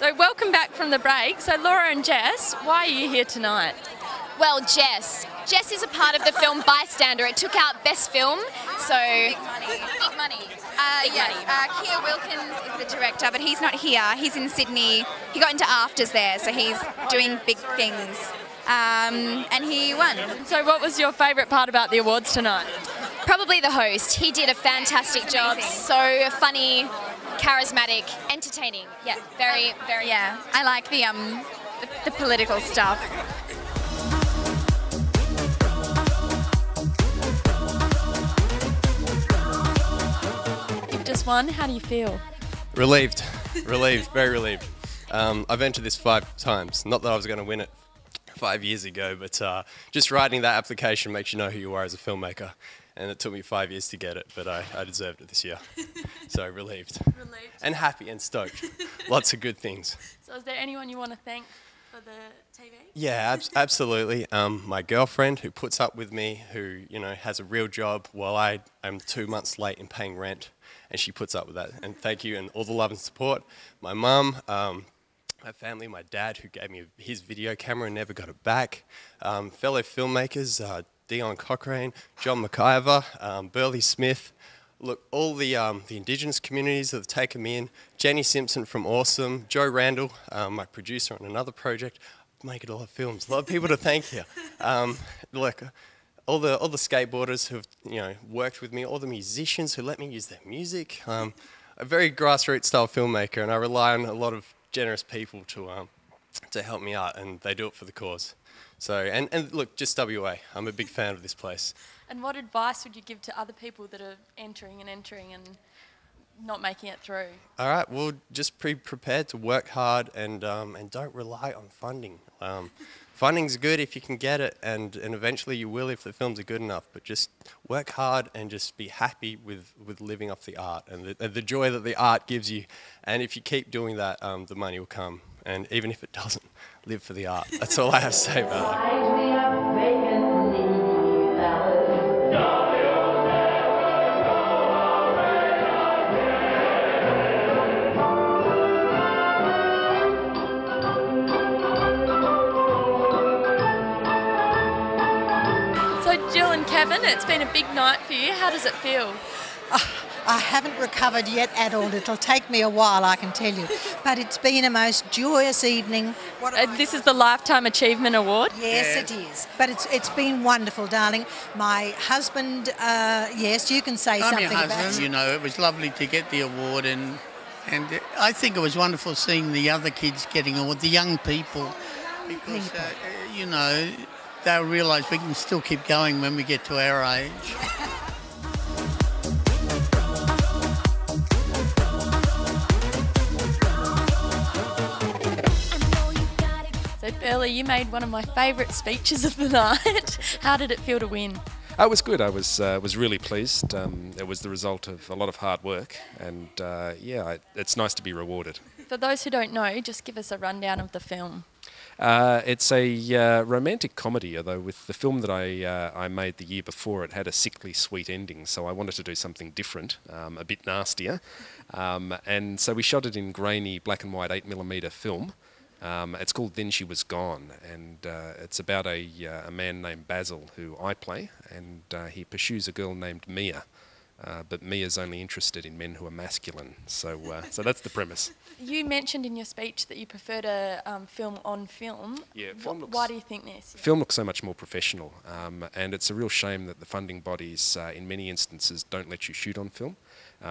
So welcome back from the break. So Laura and Jess, why are you here tonight? Well, Jess is a part of the film Bystander. It took out Best Film, so... Big money. Keir Wilkins is the director, but he's not here. He's in Sydney. He got into AFTRS there, so he's doing big things. And he won. So what was your favourite part about the awards tonight? Probably the host. He did a fantastic job. So funny, charismatic, entertaining. Yeah, very, very... Yeah, I like the political stuff. You've just won. How do you feel? Relieved, very relieved. I've entered this 5 times. Not that I was going to win it 5 years ago, but just writing that application makes you know who you are as a filmmaker. And it took me 5 years to get it, but I deserved it this year. So relieved. And happy and stoked. Lots of good things. So is there anyone you want to thank for the TV? Yeah, absolutely. My girlfriend who puts up with me, who has a real job while I am 2 months late in paying rent, and she puts up with that. And thank you, and all the love and support. My mum, my family, my dad who gave me his video camera and never got it back. Fellow filmmakers, Dion Cochrane, John McIver, Burley Smith. Look, all the Indigenous communities that have taken me in. Jenny Simpson from Awesome, Joe Randall, my producer on another project. Making a lot of films, a lot of people to thank here. Like all the skateboarders who've worked with me, all the musicians who let me use their music. A very grassroots style filmmaker, and I rely on a lot of generous people to help me out, and they do it for the cause. So, and look, just WA, I'm a big fan of this place. And what advice would you give to other people that are entering and not making it through? All right, well, just be prepared to work hard and don't rely on funding. Funding's good if you can get it, and eventually you will if the films are good enough, but just work hard and just be happy with living off the art and the joy that the art gives you. And if you keep doing that, the money will come. And even if it doesn't, live for the art. That's all I have to say about it. So Jill and Kevin, it's been a big night for you. How does it feel? I haven't recovered yet at all. It'll take me a while, I can tell you. But it's been a most joyous evening. This is the Lifetime Achievement Award? Yes, it is. But it's been wonderful, darling. My husband, yes, you can say something about it. It was lovely to get the award, and I think it was wonderful seeing the other kids getting awards, the young people, because, they'll realise we can still keep going when we get to our age. So Burley, you made one of my favourite speeches of the night. How did it feel to win? It was good. I was really pleased. It was the result of a lot of hard work, and it's nice to be rewarded. For those who don't know, just give us a rundown of the film. It's a romantic comedy, although with the film that I made the year before, it had a sickly sweet ending, so I wanted to do something different, a bit nastier. And so we shot it in grainy black and white 8mm film. It's called Then She Was Gone, and it's about a man named Basil, who I play, and he pursues a girl named Mia. But Mia's only interested in men who are masculine, so that's the premise. You mentioned in your speech that you prefer to film on film. Yeah, why do you think this? Film looks so much more professional, and it's a real shame that the funding bodies, in many instances, don't let you shoot on film.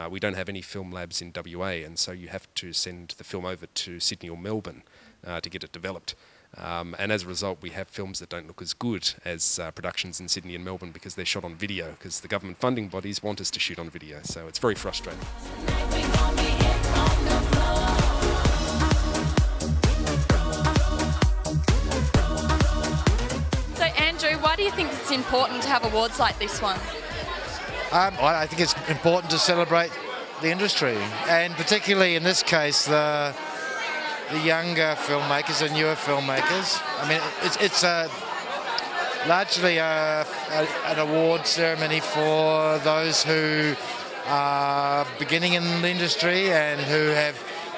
We don't have any film labs in WA, and so you have to send the film over to Sydney or Melbourne to get it developed. And as a result, we have films that don't look as good as productions in Sydney and Melbourne because they're shot on video, because the government funding bodies want us to shoot on video. So it's very frustrating. So Andrew, why do you think it's important to have awards like this one? I think it's important to celebrate the industry, and particularly in this case, the younger filmmakers and newer filmmakers. I mean, it's largely an award ceremony for those who are beginning in the industry and who have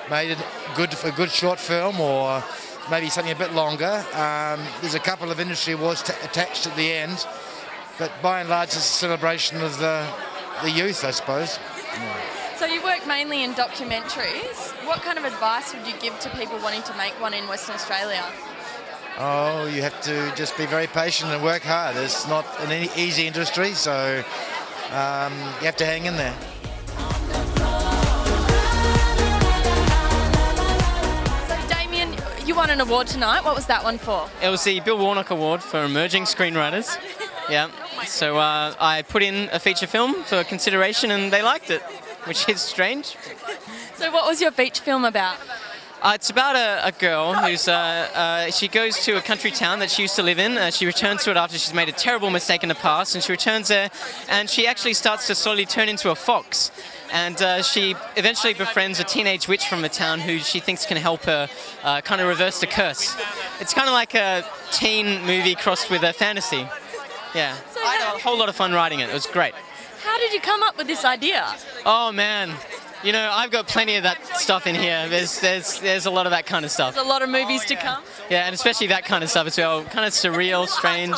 made a good short film or maybe something a bit longer. There's a couple of industry awards attached at the end, but by and large it's a celebration of the youth, I suppose. Yeah. So you work mainly in documentaries. What kind of advice would you give to people wanting to make one in Western Australia? Oh, you have to just be very patient and work hard. It's not an easy industry, so you have to hang in there. So Damien, you won an award tonight. What was that one for? It was the Bill Warnock Award for Emerging Screenwriters. Yeah. So I put in a feature film for consideration and they liked it, which is strange. So what was your feature film about? It's about a girl who's she goes to a country town that she used to live in. She returns to it after she's made a terrible mistake in the past, and she returns there, and she actually starts to slowly turn into a fox. And she eventually befriends a teenage witch from the town who she thinks can help her kind of reverse the curse. It's kind of like a teen movie crossed with a fantasy. Yeah, So I had a whole lot of fun writing it. It was great. How did you come up with this idea? Oh man. You know, I've got plenty of that stuff in here. There's a lot of that kind of stuff. There's a lot of movies to come. Yeah, and especially that kind of stuff as well. Kind of surreal, strange.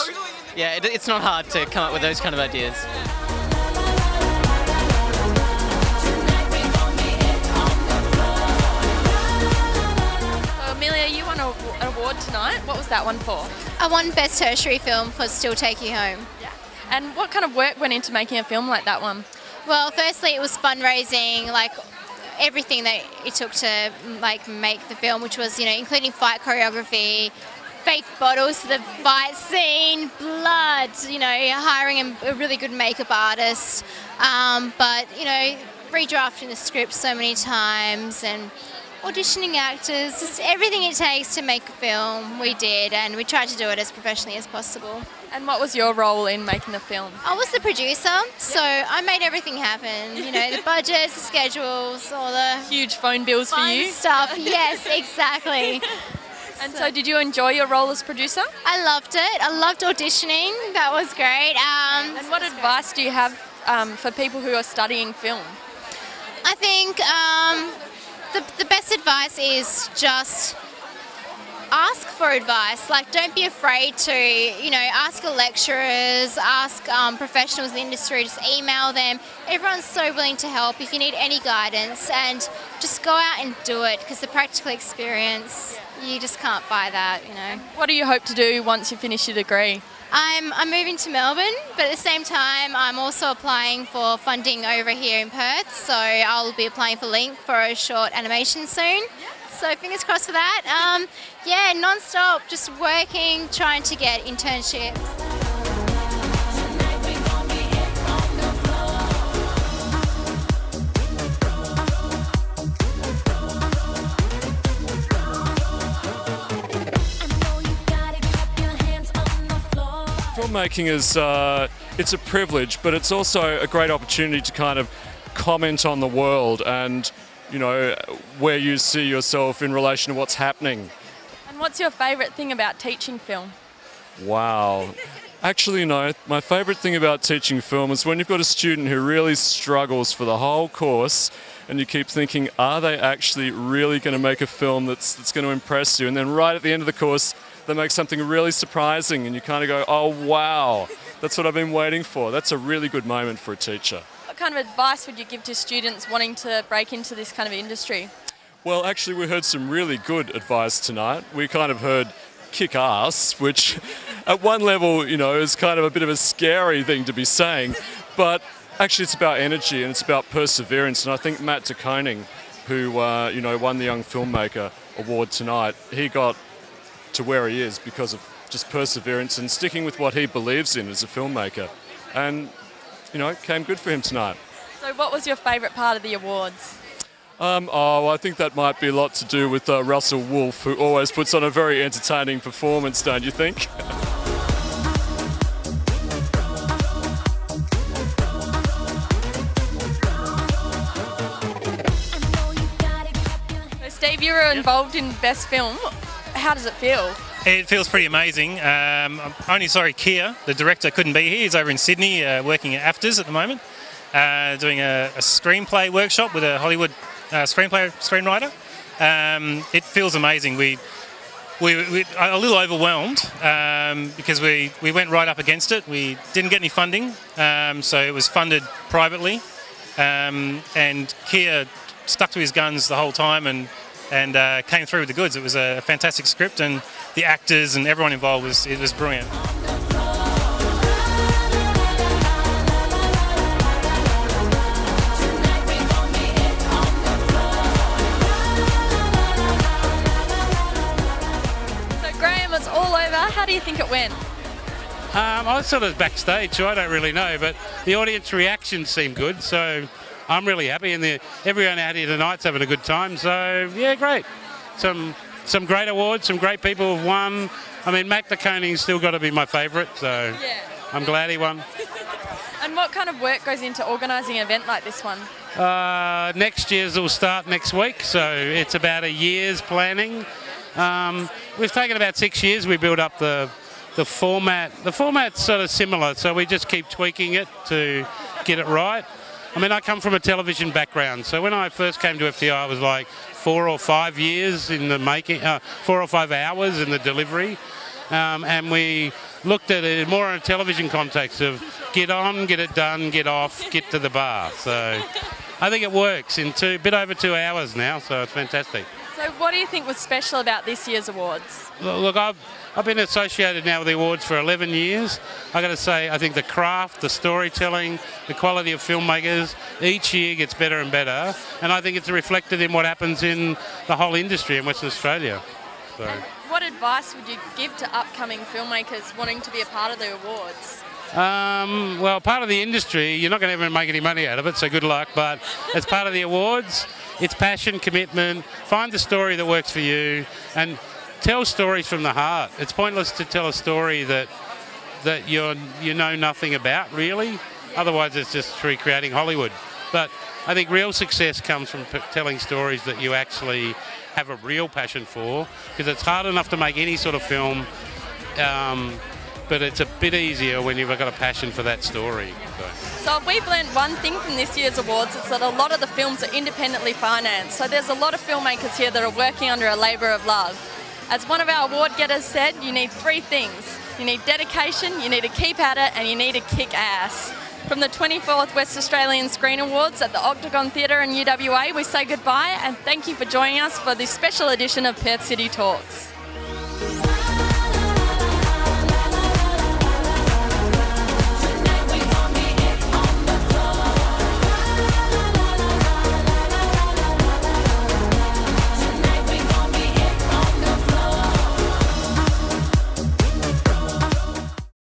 Yeah, it's not hard to come up with those kind of ideas. So Amelia, you won an award tonight. What was that one for? I won Best Tertiary Film for Still Take You Home. And what kind of work went into making a film like that one? Well, firstly, it was fundraising, like everything that it took to like make the film, which was, you know, including fight choreography, fake bottles for the fight scene, blood, you know, hiring a really good makeup artist, but, you know, redrafting the script so many times and auditioning actors, just everything it takes to make a film, we did, and we tried to do it as professionally as possible. And what was your role in making the film? I was the producer, so I made everything happen. You know, the budgets, the schedules, all the Huge phone bills for fun you. stuff. Yes, exactly. And so did you enjoy your role as producer? I loved it. I loved auditioning. That was great. And what advice do you have for people who are studying film? I think the best advice is just ask for advice. Like, don't be afraid to, you know, ask your lecturers, ask professionals in the industry, just email them. Everyone's so willing to help if you need any guidance, and just go out and do it, because the practical experience, you just can't buy that, you know. What do you hope to do once you finish your degree? I'm moving to Melbourne, but at the same time I'm also applying for funding over here in Perth, so I'll be applying for Link for a short animation soon. So fingers crossed for that. Yeah, non-stop, just working, trying to get internships. Filmmaking is it's a privilege, but it's also a great opportunity to kind of comment on the world and, you know, where you see yourself in relation to what's happening. And what's your favourite thing about teaching film? Wow. Actually, no. My favourite thing about teaching film is when you've got a student who really struggles for the whole course and you keep thinking, are they actually really going to make a film that's going to impress you? And then right at the end of the course, they make something really surprising and you kind of go, oh, wow, that's what I've been waiting for. That's a really good moment for a teacher. What kind of advice would you give to students wanting to break into this kind of industry? Well, actually, we heard some really good advice tonight. We kind of heard kick ass, which at one level, you know, is kind of a bit of a scary thing to be saying. But actually, it's about energy and it's about perseverance. And I think Matt de Koning, who, you know, won the Young Filmmaker Award tonight, he got to where he is because of just perseverance and sticking with what he believes in as a filmmaker. And, you know, it came good for him tonight. So what was your favourite part of the awards? I think that might be a lot to do with Russell Wolfe, who always puts on a very entertaining performance, don't you think? So Steve, you were involved in Best Film. How does it feel? It feels pretty amazing. I'm only sorry Kia, the director, couldn't be here. He's over in Sydney working at AFTRS at the moment, doing a screenplay workshop with a Hollywood screenwriter. It feels amazing. We are a little overwhelmed because we went right up against it. We didn't get any funding, so it was funded privately, and Kia stuck to his guns the whole time and came through with the goods. It was a fantastic script, and the actors and everyone involved was brilliant. It's all over. How do you think it went? I was sort of backstage, so I don't really know, but the audience reaction seemed good, so I'm really happy, and everyone out here tonight's having a good time, so yeah, great. Some great awards, some great people have won. I mean, Mac the Coning's still got to be my favourite, so yeah. I'm glad he won. And what kind of work goes into organising an event like this one? Next year's will start next week, so it's about a year's planning. We've taken about 6 years. We build up the format. The format's sort of similar, so we just keep tweaking it to get it right. I mean, I come from a television background, so when I first came to FTI, it was like 4 or 5 years in the making, 4 or 5 hours in the delivery, and we looked at it more in a television context of get on, get it done, get off, get to the bar. So I think it works in a bit over 2 hours now, so it's fantastic. So what do you think was special about this year's awards? Look, I've been associated now with the awards for 11 years. I've got to say, I think the craft, the storytelling, the quality of filmmakers, each year gets better and better. And I think it's reflected in what happens in the whole industry in Western Australia. So. And what advice would you give to upcoming filmmakers wanting to be a part of the awards? Well, part of the industry, you're not going to ever make any money out of it, so good luck. But as part of the awards, it's passion, commitment, find the story that works for you, and tell stories from the heart. It's pointless to tell a story that you know nothing about, really. Otherwise, it's just recreating Hollywood. But I think real success comes from telling stories that you actually have a real passion for, because it's hard enough to make any sort of film, but it's a bit easier when you've got a passion for that story. So if we've learned one thing from this year's awards, it's that a lot of the films are independently financed. So there's a lot of filmmakers here that are working under a labour of love. As one of our award getters said, you need 3 things. You need dedication, you need to keep at it, and you need to kick ass. From the 24th West Australian Screen Awards at the Octagon Theatre in UWA, we say goodbye and thank you for joining us for this special edition of Perth City Talks.